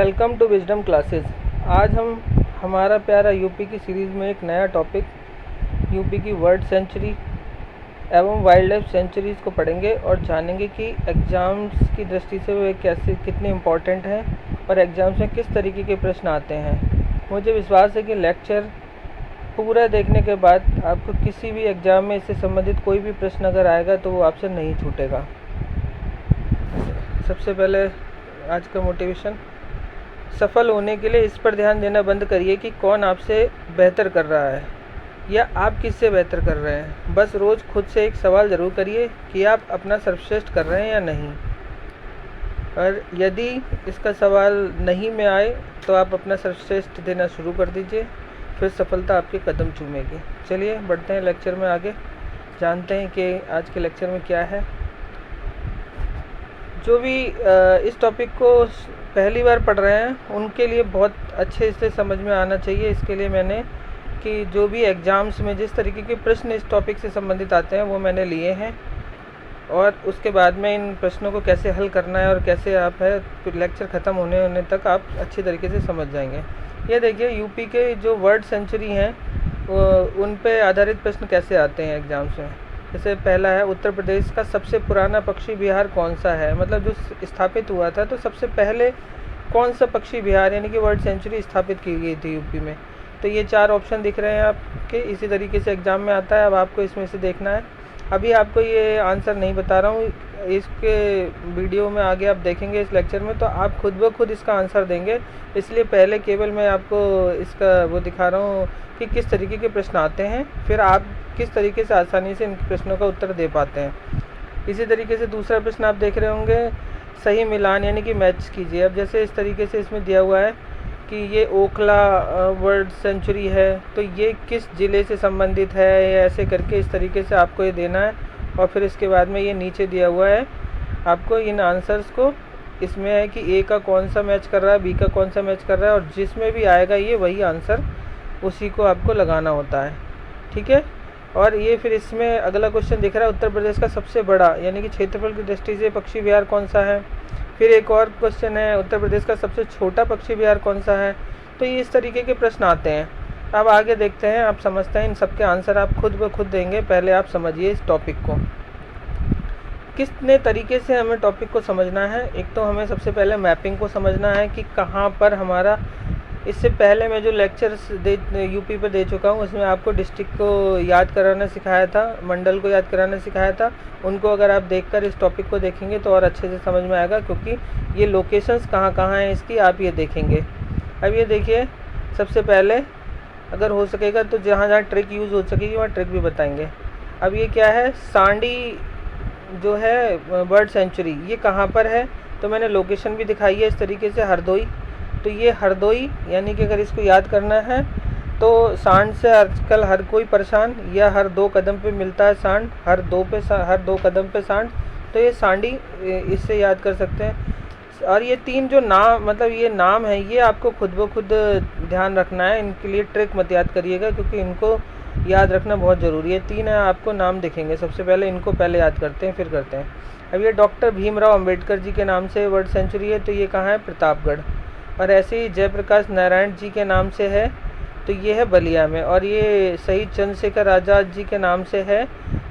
Welcome to wisdom classes. आज हम हमारा प्यारा यूपी की सीरीज़ में एक नया टॉपिक यूपी की वर्ड सेंचुरी एवं वाइल्ड लाइफ सेंचुरीज़ को पढ़ेंगे और जानेंगे कि एग्ज़ाम्स की दृष्टि से वे कैसे कितने इम्पोर्टेंट हैं और एग्ज़ाम्स में किस तरीके के प्रश्न आते हैं। मुझे विश्वास है कि लेक्चर पूरा देखने के बाद आपको किसी भी एग्ज़ाम में इससे संबंधित कोई भी प्रश्न अगर आएगा तो वो आपसे नहीं छूटेगा। सबसे पहले आज का मोटिवेशन, सफल होने के लिए इस पर ध्यान देना बंद करिए कि कौन आपसे बेहतर कर रहा है या आप किससे बेहतर कर रहे हैं। बस रोज़ खुद से एक सवाल ज़रूर करिए कि आप अपना सर्वश्रेष्ठ कर रहे हैं या नहीं, और यदि इसका सवाल नहीं में आए तो आप अपना सर्वश्रेष्ठ देना शुरू कर दीजिए, फिर सफलता आपके कदम चूमेगी। चलिए बढ़ते हैं लेक्चर में आगे, जानते हैं कि आज के लेक्चर में क्या है। जो भी इस टॉपिक को पहली बार पढ़ रहे हैं उनके लिए बहुत अच्छे से समझ में आना चाहिए। इसके लिए मैंने कि जो भी एग्ज़ाम्स में जिस तरीके के प्रश्न इस टॉपिक से संबंधित आते हैं वो मैंने लिए हैं, और उसके बाद में इन प्रश्नों को कैसे हल करना है और कैसे आप है लेक्चर ख़त्म होने तक आप अच्छी तरीके से समझ जाएंगे। ये देखिए यूपी के जो वर्ड सेंचुरी हैं उन पे आधारित प्रश्न कैसे आते हैं एग्ज़ाम्स में। जैसे पहला है, उत्तर प्रदेश का सबसे पुराना पक्षी विहार कौन सा है। मतलब जो स्थापित हुआ था तो सबसे पहले कौन सा पक्षी विहार यानी कि वर्ड सेंचुरी स्थापित की गई थी यूपी में। तो ये 4 ऑप्शन दिख रहे हैं आपके, इसी तरीके से एग्ज़ाम में आता है। अब आपको इसमें से देखना है। अभी आपको ये आंसर नहीं बता रहा हूँ, इसके वीडियो में आगे आप देखेंगे इस लेक्चर में तो आप खुद ब खुद इसका आंसर देंगे। इसलिए पहले केवल मैं आपको इसका वो दिखा रहा हूँ कि किस तरीके के प्रश्न आते हैं, फिर आप किस तरीके से आसानी से इन प्रश्नों का उत्तर दे पाते हैं। इसी तरीके से दूसरा प्रश्न आप देख रहे होंगे, सही मिलान यानी कि मैच कीजिए। अब जैसे इस तरीके से इसमें दिया हुआ है कि ये ओखला वर्ड सेंचुरी है, तो ये किस ज़िले से संबंधित है, या ऐसे करके इस तरीके से आपको ये देना है। और फिर इसके बाद में ये नीचे दिया हुआ है आपको इन आंसर्स को, इसमें है कि ए का कौन सा मैच कर रहा है, बी का कौन सा मैच कर रहा है, और जिसमें भी आएगा ये वही आंसर उसी को आपको लगाना होता है। ठीक है। और ये फिर इसमें अगला क्वेश्चन दिख रहा है, उत्तर प्रदेश का सबसे बड़ा यानी कि क्षेत्रफल की दृष्टि से पक्षी विहार कौन सा है। फिर एक और क्वेश्चन है, उत्तर प्रदेश का सबसे छोटा पक्षी विहार कौन सा है। तो ये इस तरीके के प्रश्न आते हैं। अब आगे देखते हैं, आप समझते हैं इन सब के आंसर आप खुद ब खुद देंगे। पहले आप समझिए इस टॉपिक को कितने तरीके से हमें टॉपिक को समझना है। एक तो हमें सबसे पहले मैपिंग को समझना है कि कहाँ पर हमारा, इससे पहले मैं जो लेक्चर्स यूपी पर दे चुका हूँ उसमें आपको डिस्ट्रिक्ट को याद कराना सिखाया था, मंडल को याद कराना सिखाया था। उनको अगर आप देखकर इस टॉपिक को देखेंगे तो और अच्छे से समझ में आएगा, क्योंकि ये लोकेशंस कहाँ कहाँ हैं इसकी आप ये देखेंगे। अब ये देखिए, सबसे पहले अगर हो सकेगा तो जहाँ जहाँ ट्रिक यूज़ हो सकेगी वहाँ ट्रिक भी बताएंगे। अब ये क्या है, सांडी जो है बर्ड सेंचुरी, ये कहाँ पर है। तो मैंने लोकेशन भी दिखाई है इस तरीके से, हरदोई। तो ये हरदोई यानी कि अगर इसको याद करना है तो सांड से आजकल हर कोई परेशान, या हर 2 कदम पे मिलता है सांड, हर 2 कदम पे सांड। तो ये सांडी, इससे याद कर सकते हैं। और ये 3 जो नाम, मतलब ये नाम है, ये आपको खुद ब खुद ध्यान रखना है। इनके लिए ट्रिक मत याद करिएगा, क्योंकि इनको याद रखना बहुत ज़रूरी है। 3 आपको नाम दिखेंगे, सबसे पहले इनको पहले याद करते हैं फिर करते हैं। अब ये डॉक्टर भीमराव अंबेडकर जी के नाम से वर्ड सेंचुरी है, तो ये कहाँ है, प्रतापगढ़। और ऐसे ही जयप्रकाश नारायण जी के नाम से है तो ये है बलिया में। और ये शहीद चंद्रशेखर आज़ाद जी के नाम से है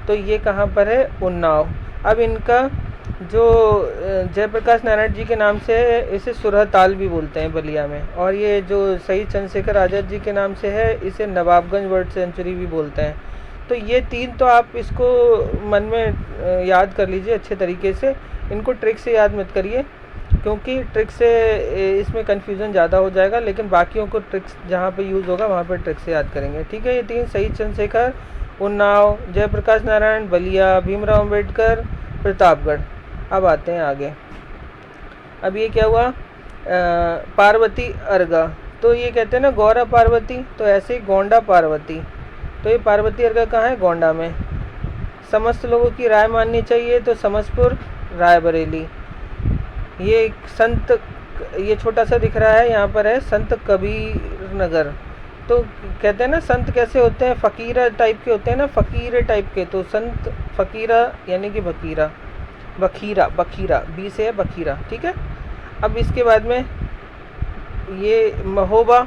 तो ये कहाँ पर है, उन्नाव। अब इनका जो जयप्रकाश नारायण जी के नाम से है इसे सुरहताल भी बोलते हैं बलिया में। और ये जो शहीद चंद्रशेखर आज़ाद जी के नाम से है इसे नवाबगंज वर्ड सेंचुरी भी बोलते हैं। तो ये 3 तो आप इसको मन में याद कर लीजिए अच्छे तरीके से। इनको ट्रिक से याद मत करिए, क्योंकि ट्रिक से इसमें कन्फ्यूज़न ज़्यादा हो जाएगा, लेकिन बाकियों को ट्रिक्स जहाँ पे यूज़ होगा वहाँ पे ट्रिक से याद करेंगे। ठीक है। ये 3, शहीद चंद्रशेखर, उन्नाव, जयप्रकाश नारायण, बलिया, भीमराव अंबेडकर, प्रतापगढ़। अब आते हैं आगे। अब ये क्या हुआ, पार्वती अर्गा। तो ये कहते हैं ना गौरा पार्वती, तो ऐसे ही गोंडा पार्वती। तो ये पार्वती अर्गा कहाँ है, गोंडा में। समस्त लोगों की राय माननी चाहिए, तो समस्तपुर, रायबरेली। ये संत, ये छोटा सा दिख रहा है, यहाँ पर है संत कबीर नगर। तो कहते हैं ना संत कैसे होते हैं, फ़कीरा टाइप के होते हैं ना, फ़कीर टाइप के। तो संत फ़कीरा यानी कि बखीरा, बखीरा, बखीरा, बी से है बखीरा। ठीक है। अब इसके बाद में ये महोबा,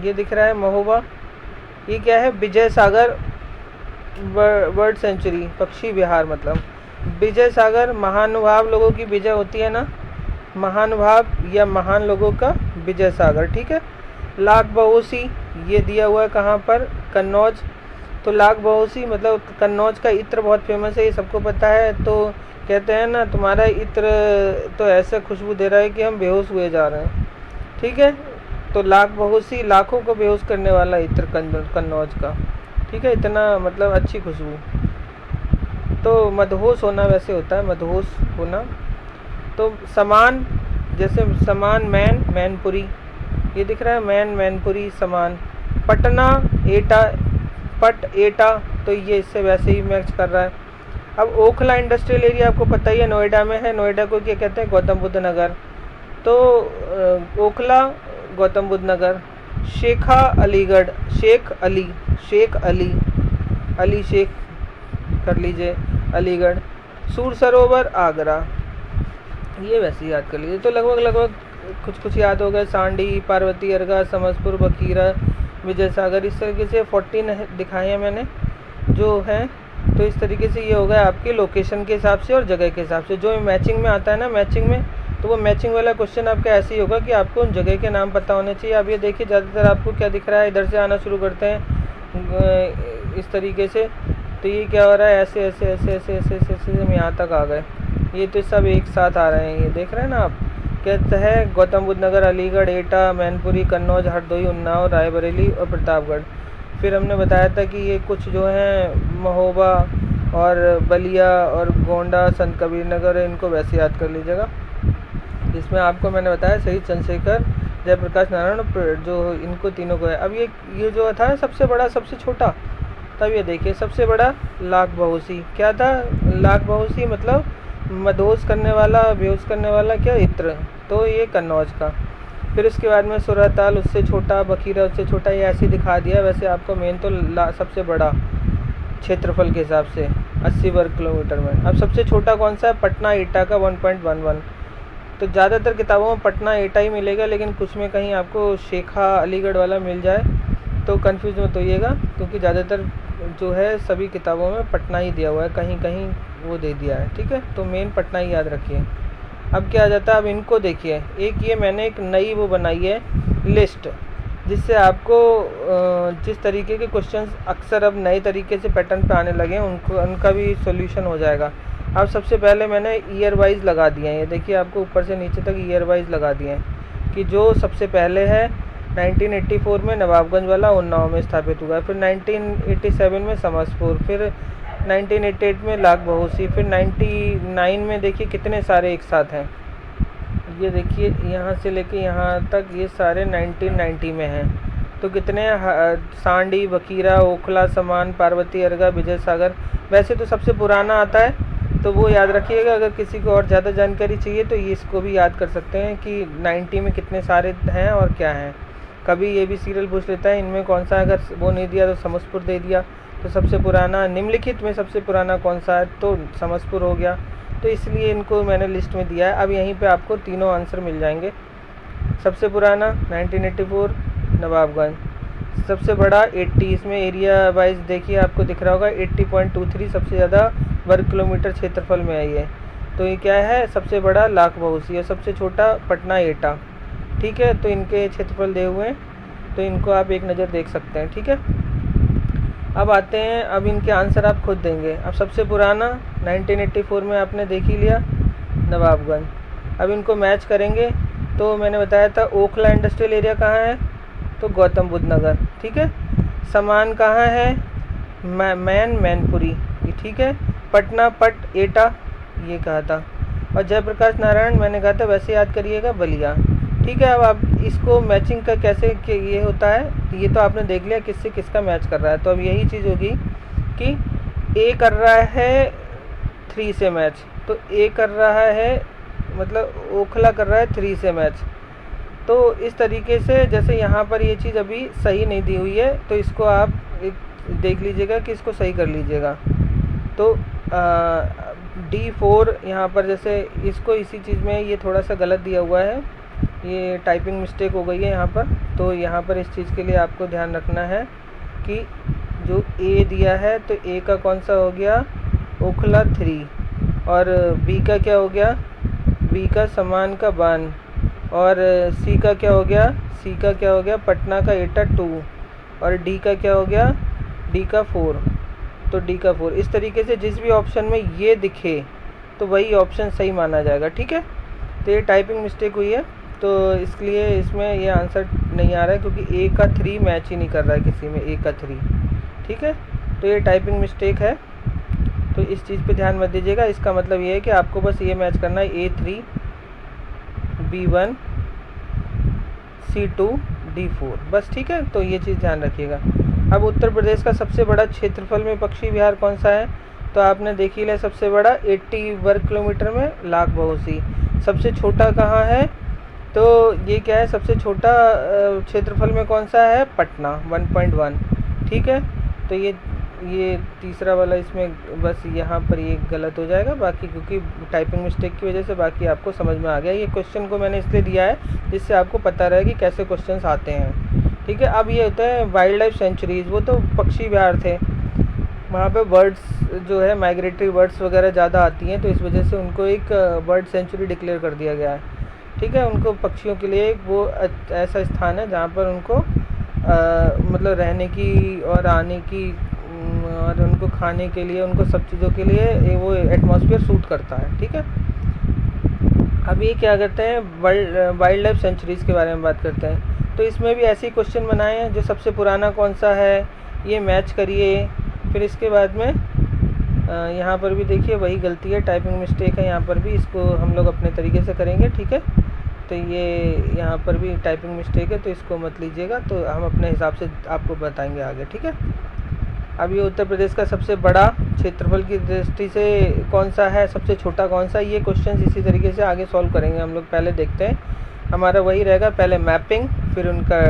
ये दिख रहा है महोबा, ये क्या है? विजय सागर बर्ड सेंचुरी, पक्षी विहार। मतलब विजय सागर, महानुभाव लोगों की विजय होती है ना, महानुभाव या महान लोगों का विजय सागर, ठीक है। लाख बहोसी, ये दिया हुआ है कहाँ पर? कन्नौज। तो लाख बहोसी मतलब कन्नौज का इत्र बहुत फेमस है, ये सबको पता है। तो कहते हैं ना, तुम्हारा इत्र तो ऐसा खुशबू दे रहा है कि हम बेहोश हुए जा रहे हैं, ठीक है। तो लाख बहोसी, लाखों को बेहोश करने वाला इत्र कन्नौज का, ठीक है। इतना मतलब अच्छी खुशबू। तो मदहोश होना वैसे होता है, मदहोश होना। तो समान, जैसे समान मैन, मैनपुरी, ये दिख रहा है मैन, मैनपुरी, समान। पटना, एटा, पट एटा, तो ये इससे वैसे ही मैच कर रहा है। अब ओखला इंडस्ट्रियल एरिया आपको पता ही है, नोएडा में है। नोएडा को क्या कहते हैं? गौतम बुद्ध नगर। तो ओखला गौतम बुद्ध नगर। शेखा अलीगढ़, शेख अली, शेख अली, अली शेख कर लीजिए, अलीगढ़। सूर सरोवर आगरा, ये वैसे याद कर लीजिए। तो लगभग कुछ कुछ याद हो गए। सांडी, पार्वती, अर्गा, समसपुर, बखीरा, विजय सागर, इस तरीके से 14 दिखाए हैं मैंने जो हैं। तो इस तरीके से ये हो गया आपके लोकेशन के हिसाब से और जगह के हिसाब से। जो मैचिंग में आता है ना, मैचिंग में, तो वो मैचिंग वाला क्वेश्चन आपका ऐसे ही होगा कि आपको उन जगह के नाम पता होने चाहिए। अब ये देखिए ज़्यादातर आपको क्या दिख रहा है, इधर से आना शुरू करते हैं इस तरीके से। तो ये क्या हो रहा है? ऐसे ऐसे ऐसे ऐसे ऐसे ऐसे ऐसे हम यहाँ तक आ गए। ये तो सब एक साथ आ रहे हैं, ये देख रहे हैं ना आप। कहते हैं गौतम बुद्ध नगर, अलीगढ़, एटा, मैनपुरी, कन्नौज, हरदोई, उन्नाव, रायबरेली और प्रतापगढ़। फिर हमने बताया था कि ये कुछ जो हैं महोबा और बलिया और गोंडा, संत कबीर नगर, इनको वैसे याद कर लीजिएगा। इसमें आपको मैंने बताया शहीद चंद्रशेखर, जयप्रकाश नारायण, जो इनको तीनों को है। अब ये जो था सबसे बड़ा सबसे छोटा, तब ये देखिए सबसे बड़ा लाख बहोसी क्या था? लाख बहोसी मतलब मदहोश करने वाला, बेहोश करने वाला क्या? इत्र। तो ये कन्नौज का। फिर उसके बाद में सुरताल उससे छोटा, बखीरा उससे छोटा, ये ऐसे दिखा दिया। वैसे आपको मेन तो सबसे बड़ा क्षेत्रफल के हिसाब से 80 वर्ग किलोमीटर में। अब सबसे छोटा कौन सा है? पटना एटा का 1.11। तो ज़्यादातर किताबों में पटना एटा ही मिलेगा, लेकिन कुछ में कहीं आपको शेखा अलीगढ़ वाला मिल जाए तो कंफ्यूज मत होइएगा, क्योंकि ज़्यादातर जो है सभी किताबों में पटना ही दिया हुआ है, कहीं कहीं वो दे दिया है, ठीक है। तो मेन पटना ही याद रखिए। अब क्या आ जाता है? अब इनको देखिए, एक ये मैंने एक नई वो बनाई है लिस्ट, जिससे आपको जिस तरीके के क्वेश्चंस अक्सर अब नए तरीके से पैटर्न पे आने लगे हैं उनका भी सॉल्यूशन हो जाएगा। अब सबसे पहले मैंने ईयर वाइज लगा दिए हैं, ये देखिए आपको ऊपर से नीचे तक ईयर वाइज लगा दिए हैं कि जो सबसे पहले है 1984 में नवाबगंज वाला उन्नाव में स्थापित हुआ, फिर 1987 में समसपुर, फिर 1988 में लाख बहोसी, फिर 99 में देखिए कितने सारे एक साथ हैं। ये देखिए यहाँ से लेके यहाँ तक ये सारे 1990 में हैं। तो कितने? सांडी, बखीरा, ओखला, समान, पार्वती, अर्गा, विजय सागर। वैसे तो सबसे पुराना आता है, तो वो याद रखिएगा। अगर किसी को और ज़्यादा जानकारी चाहिए तो ये इसको भी याद कर सकते हैं कि 90 में कितने सारे हैं और क्या हैं। कभी ये भी सीरियल पूछ लेता है इनमें कौन सा, अगर वो नहीं दिया तो समसपुर दे दिया। तो सबसे पुराना निम्नलिखित में सबसे पुराना कौन सा है? तो समसपुर हो गया। तो इसलिए इनको मैंने लिस्ट में दिया है। अब यहीं पे आपको तीनों आंसर मिल जाएंगे। सबसे पुराना 1984 नवाबगंज, सबसे बड़ा 80, इसमें एरिया वाइज देखिए आपको दिख रहा होगा 80.23 सबसे ज़्यादा वर्ग किलोमीटर क्षेत्रफल में है ये। तो ये क्या है? सबसे बड़ा लाख बहोसी और सबसे छोटा पटना एटा, ठीक है। तो इनके क्षेत्रफल दे हुए हैं, तो इनको आप एक नज़र देख सकते हैं, ठीक है। अब आते हैं, अब इनके आंसर आप खुद देंगे। अब सबसे पुराना 1984 में आपने देख ही लिया नवाबगंज। अब इनको मैच करेंगे, तो मैंने बताया था ओखला इंडस्ट्रियल एरिया कहाँ है? तो गौतम बुद्ध नगर, ठीक है। समान कहाँ है? मैनपुरी, ये ठीक है। पटना पट एटा, ये कहा था। और जयप्रकाश नारायण मैंने कहा था वैसे याद करिएगा, बलिया, ठीक है। अब आप इसको मैचिंग का कैसे ये होता है, ये तो आपने देख लिया किससे किसका मैच कर रहा है। तो अब यही चीज़ होगी कि ए कर रहा है 3 से मैच, तो ए कर रहा है मतलब ओखला कर रहा है 3 से मैच। तो इस तरीके से, जैसे यहाँ पर ये चीज़ अभी सही नहीं दी हुई है, तो इसको आप देख लीजिएगा कि इसको सही कर लीजिएगा। तो D4 यहाँ पर जैसे इसको इसी चीज़ में ये थोड़ा सा गलत दिया हुआ है, ये टाइपिंग मिस्टेक हो गई है यहाँ पर। तो यहाँ पर इस चीज़ के लिए आपको ध्यान रखना है कि जो ए दिया है तो ए का कौन सा हो गया, ओखला 3, और बी का क्या हो गया, बी का समान का बान, और सी का क्या हो गया, सी का क्या हो गया, पटना का एटा 2, और डी का क्या हो गया, डी का 4। तो डी का 4 इस तरीके से जिस भी ऑप्शन में ये दिखे तो वही ऑप्शन सही माना जाएगा। ठीक है, तो ये टाइपिंग मिस्टेक हुई है, तो इसलिए इसमें ये आंसर नहीं आ रहा है क्योंकि ए का 3 मैच ही नहीं कर रहा है किसी में, ए का 3। ठीक है, तो ये टाइपिंग मिस्टेक है, तो इस चीज़ पे ध्यान मत दीजिएगा। इसका मतलब ये है कि आपको बस ये मैच करना है A3 B1 C2 D4 बस। ठीक है, तो ये चीज़ ध्यान रखिएगा। अब उत्तर प्रदेश का सबसे बड़ा क्षेत्रफल में पक्षी विहार कौन सा है, तो आपने देख ही लिया, सबसे बड़ा 80 वर्ग किलोमीटर में लाख बहुसी। सबसे छोटा कहाँ है, तो ये क्या है, सबसे छोटा क्षेत्रफल में कौन सा है, पटना 1.1। ठीक है, तो ये तीसरा वाला इसमें बस यहाँ पर ये गलत हो जाएगा, बाकी क्योंकि टाइपिंग मिस्टेक की वजह से बाकी आपको समझ में आ गया। ये क्वेश्चन को मैंने इसलिए दिया है जिससे आपको पता रहे कि कैसे क्वेश्चंस आते हैं। ठीक है, अब ये होता है वाइल्ड लाइफ सेंचुरीज़, वो तो पक्षी विहार थे, वहाँ पे बर्ड्स जो है माइग्रेटरी बर्ड्स वगैरह ज़्यादा आती हैं, तो इस वजह से उनको एक बर्ड सेंचुरी डिक्लेयर कर दिया गया है। ठीक है, उनको पक्षियों के लिए वो ऐसा स्थान है जहाँ पर उनको मतलब रहने की और आने की और उनको खाने के लिए, उनको सब चीज़ों के लिए वो एटमॉस्फेयर सूट करता है। ठीक है, अब ये क्या करते हैं, वाइल्ड लाइफ सेंचुरीज़ के बारे में बात करते हैं। तो इसमें भी ऐसे ही क्वेश्चन बनाए हैं, जो सबसे पुराना कौन सा है ये मैच करिए। फिर इसके बाद में यहाँ पर भी देखिए वही गलती है, टाइपिंग मिस्टेक है यहाँ पर भी, इसको हम लोग अपने तरीके से करेंगे। ठीक है, तो ये यहाँ पर भी टाइपिंग मिस्टेक है, तो इसको मत लीजिएगा, तो हम अपने हिसाब से आपको बताएंगे आगे। ठीक है, अब ये उत्तर प्रदेश का सबसे बड़ा क्षेत्रफल की दृष्टि से कौन सा है, सबसे छोटा कौन सा, ये क्वेश्चन इसी तरीके से आगे सॉल्व करेंगे हम लोग। पहले देखते हैं, हमारा वही रहेगा, पहले मैपिंग, फिर उनका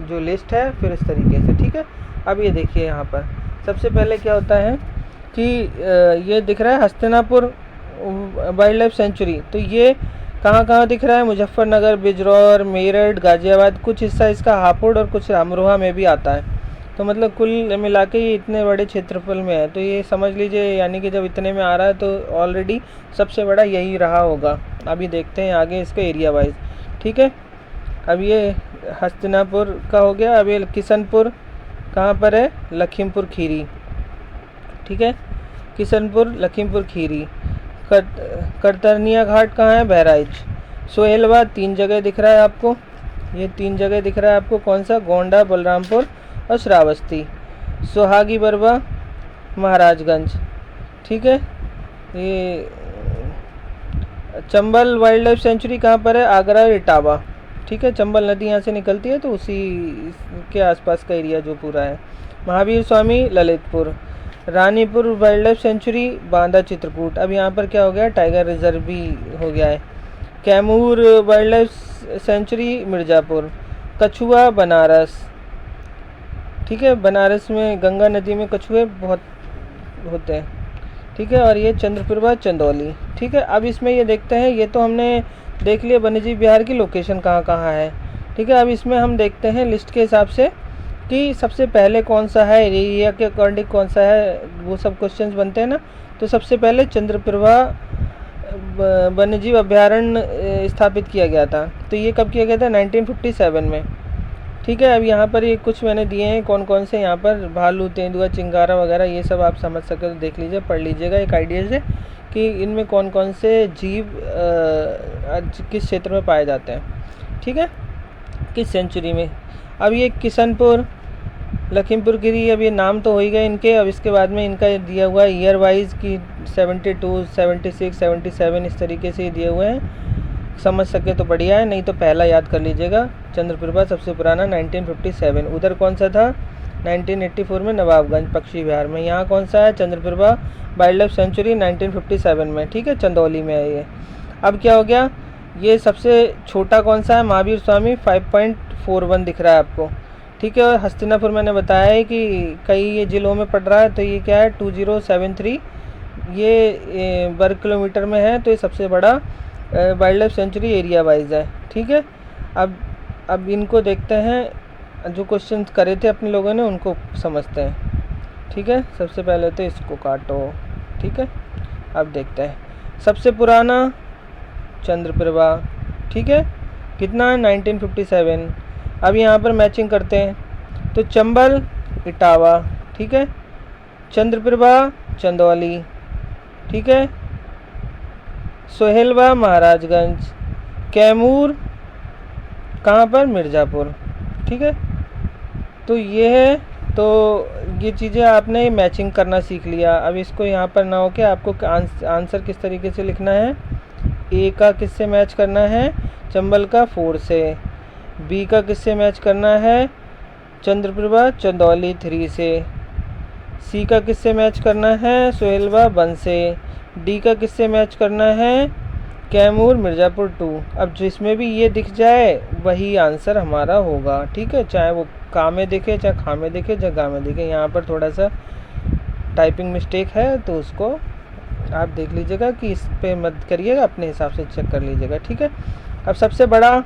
जो लिस्ट है, फिर इस तरीके से। ठीक है, अब ये देखिए यहाँ पर सबसे पहले क्या होता है कि ये दिख रहा है हस्तिनापुर वाइल्ड लाइफ सेंचुरी, तो ये कहाँ कहाँ दिख रहा है, मुजफ्फरनगर, बिजनौर, मेरठ, गाज़ियाबाद, कुछ हिस्सा इसका हापुड़ और कुछ अमरोहा में भी आता है। तो मतलब कुल मिला के ये इतने बड़े क्षेत्रफल में है, तो ये समझ लीजिए, यानी कि जब इतने में आ रहा है तो ऑलरेडी सबसे बड़ा यही रहा होगा। अभी देखते हैं आगे इसका एरिया वाइज। ठीक है, अब ये हस्तिनापुर का हो गया। अब ये किशनपुर कहाँ पर है, लखीमपुर खीरी। ठीक है, किशनपुर लखीमपुर खीरी। करतरनिया घाट कहाँ है, बहराइच। सोहेलवा 3 जगह दिख रहा है आपको, ये 3 जगह दिख रहा है आपको, कौन सा, गोंडा, बलरामपुर और श्रावस्ती। सुहागी बरवा महाराजगंज। ठीक है, ये चंबल वाइल्ड लाइफ सेंचुरी कहाँ पर है, आगरा, इटावा। ठीक है, चंबल नदी यहाँ से निकलती है, तो उसी के आसपास का एरिया जो पूरा है। Mahavir Swami Lalitpur. Ranipur wildlife sanctuary, Banda, Chitrakoot. अब यहाँ पर क्या हो गया, टाइगर रिजर्व भी हो गया है। Kaimur wild life sanctuary, Mirzapur. कछुआ, बनारस। ठीक है, बनारस में गंगा नदी में कछुए बहुत होते हैं। ठीक है, और ये चंद्रप्रभा, चंदौली। ठीक है, अब इसमें ये देखते हैं, ये तो हमने देख लिया वन्यजीव विहार की लोकेशन कहाँ कहाँ है। ठीक है, अब इसमें हम देखते हैं लिस्ट के हिसाब से कि सबसे पहले कौन सा है, एरिया के अकॉर्डिंग कौन सा है, वो सब क्वेश्चंस बनते हैं ना। तो सबसे पहले चंद्रप्रभा वन्यजीव अभ्यारण्य स्थापित किया गया था, तो ये कब किया गया था, 1957 में। ठीक है, अब यहाँ पर ये कुछ मैंने दिए हैं कौन कौन से, यहाँ पर भालू, तेंदुआ, चिंगारा वगैरह, ये सब आप समझ सके तो देख लीजिए, पढ़ लीजिएगा एक आइडिया से कि इनमें कौन कौन से जीव किस क्षेत्र में पाए जाते हैं। ठीक है, किस सेंचुरी में। अब ये किशनपुर, लखीमपुर खीरी, अब ये नाम तो हो ही गए इनके। अब इसके बाद में इनका दिया हुआ है ईयर वाइज की 72, 76, 77 इस तरीके से दिए हुए हैं, समझ सके तो बढ़िया है, नहीं तो पहला याद कर लीजिएगा। चंद्रप्रभा सबसे पुराना 1957। उधर कौन सा था, 1984 में नवाबगंज पक्षी विहार में। यहाँ कौन सा है, चंद्रप्रभा वाइल्ड लाइफ सेंचुरी 1957 में। ठीक है, चंदौली में है ये। अब क्या हो गया, ये सबसे छोटा कौन सा है, महावीर स्वामी 5.41 दिख रहा है आपको। ठीक है, और हस्तिनापुर मैंने बताया है कि कई ये जिलों में पड़ रहा है, तो ये क्या है 2073 ये वर्ग किलोमीटर में है, तो ये सबसे बड़ा wild life sanctuary area wise है। ठीक है, अब इनको देखते हैं, जो क्वेश्चन करे थे अपने लोगों ने उनको समझते हैं। ठीक है, सबसे पहले तो इसको काटो। ठीक है, अब देखते हैं। सबसे पुराना चंद्रप्रभा, ठीक है, कितना है 1957। अब यहाँ पर मैचिंग करते हैं, तो चंबल इटावा, ठीक है, चंद्रप्रभा चंदौली, ठीक है, सोहेलवा महाराजगंज, कैमूर कहाँ पर, मिर्ज़ापुर। ठीक है, तो ये है, तो ये चीज़ें आपने मैचिंग करना सीख लिया। अब इसको यहाँ पर ना हो के आपको आंसर किस तरीके से लिखना है। ए का किससे मैच करना है, चंबल का 4 से। बी का किससे मैच करना है, चंद्रप्रभा चंदौली 3 से। सी का किससे मैच करना है, सोहेलवा 1 से। डी का किससे मैच करना है, कैमूर मिर्ज़ापुर 2। अब जिसमें भी ये दिख जाए वही आंसर हमारा होगा। ठीक है, चाहे वो का में दिखे, चाहे खा में दिखे, चाहे गा में दिखे। यहाँ पर थोड़ा सा टाइपिंग मिस्टेक है तो उसको आप देख लीजिएगा कि इस पे मत करिएगा, अपने हिसाब से चेक कर लीजिएगा। ठीक है, अब सबसे बड़ा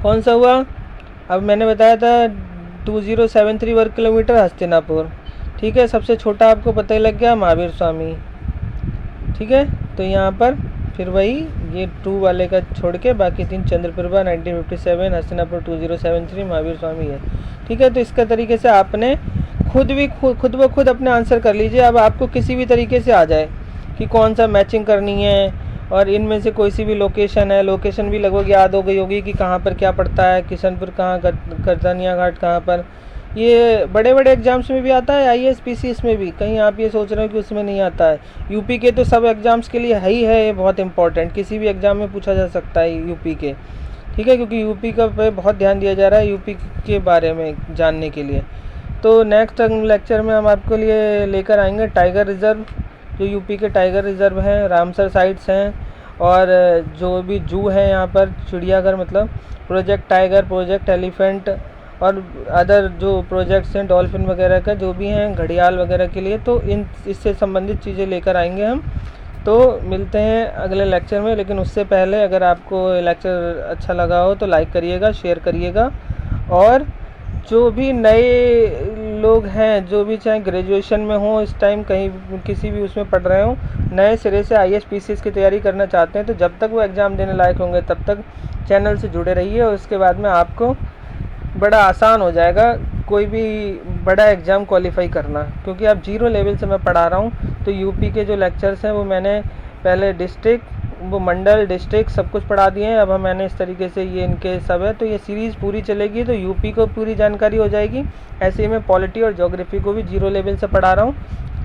कौन सा हुआ, अब मैंने बताया था 2073 वर्ग किलोमीटर हस्तिनापुर। ठीक है, सबसे छोटा आपको पता ही लग गया, महावीर स्वामी। ठीक है, तो यहाँ पर फिर वही ये 2 वाले का छोड़ के बाकी 3 चंद्रप्रभा 1957, हस्तिनापुर 2073, महावीर स्वामी है। ठीक है, तो इसका तरीके से आपने खुद ब खुद अपने आंसर कर लीजिए। अब आपको किसी भी तरीके से आ जाए कि कौन सा मैचिंग करनी है, और इनमें से कोई सी भी लोकेशन है, लोकेशन भी लगभग याद हो गई होगी कि कहाँ पर क्या पड़ता है, किशनपुर कहाँ, करतानिया घाट कहाँ पर। ये बड़े बड़े एग्जाम्स में भी आता है, IAS PCS में भी। कहीं आप ये सोच रहे हो कि उसमें नहीं आता है। यूपी के तो सब एग्ज़ाम्स के लिए है ही है, ये बहुत इंपॉर्टेंट, किसी भी एग्ज़ाम में पूछा जा सकता है यूपी के। ठीक है, क्योंकि यूपी का पे बहुत ध्यान दिया जा रहा है यूपी के बारे में जानने के लिए। तो नेक्स्ट लेक्चर में हम आपके लिए लेकर आएंगे टाइगर रिज़र्व, जो यूपी के टाइगर रिज़र्व हैं, रामसर साइट्स हैं, और जो भी जू है यहाँ पर, चिड़ियाघर मतलब, प्रोजेक्ट टाइगर, प्रोजेक्ट एलिफेंट, और अदर जो प्रोजेक्ट्स हैं डॉल्फिन वगैरह का जो भी हैं, घड़ियाल वगैरह के लिए। तो इससे संबंधित चीज़ें लेकर आएंगे हम। तो मिलते हैं अगले लेक्चर में, लेकिन उससे पहले अगर आपको लेक्चर अच्छा लगा हो तो लाइक करिएगा, शेयर करिएगा। और जो भी नए लोग हैं, जो भी चाहे ग्रेजुएशन में हो, इस टाइम कहीं किसी भी उसमें पढ़ रहे हो, नए सिरे से IAS PCS की तैयारी करना चाहते हैं, तो जब तक वो एग्ज़ाम देने लायक होंगे तब तक चैनल से जुड़े रहिए। और उसके बाद में आपको बड़ा आसान हो जाएगा कोई भी बड़ा एग्ज़ाम क्वालिफाई करना, क्योंकि अब 0 लेवल से मैं पढ़ा रहा हूँ। तो यूपी के जो लेक्चर्स हैं वो मैंने पहले डिस्ट्रिक्ट, वो मंडल, डिस्ट्रिक्ट सब कुछ पढ़ा दिए हैं। अब मैंने इस तरीके से ये इनके सब है, तो ये सीरीज़ पूरी चलेगी, तो यूपी को पूरी जानकारी हो जाएगी। ऐसे ही मैं पॉलिटी और ज्योग्राफी को भी 0 लेवल से पढ़ा रहा हूँ।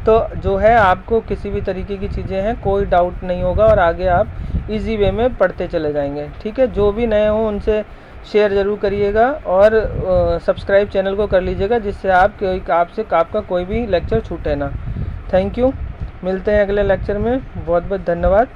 तो जो है आपको किसी भी तरीके की चीज़ें हैं कोई डाउट नहीं होगा, और आगे आप इजी वे में पढ़ते चले जाएंगे। ठीक है, जो भी नए हों उनसे शेयर ज़रूर करिएगा, और सब्सक्राइब चैनल को कर लीजिएगा, जिससे आपका कोई भी लेक्चर छूटे ना। थैंक यू, मिलते हैं अगले लेक्चर में। बहुत बहुत धन्यवाद।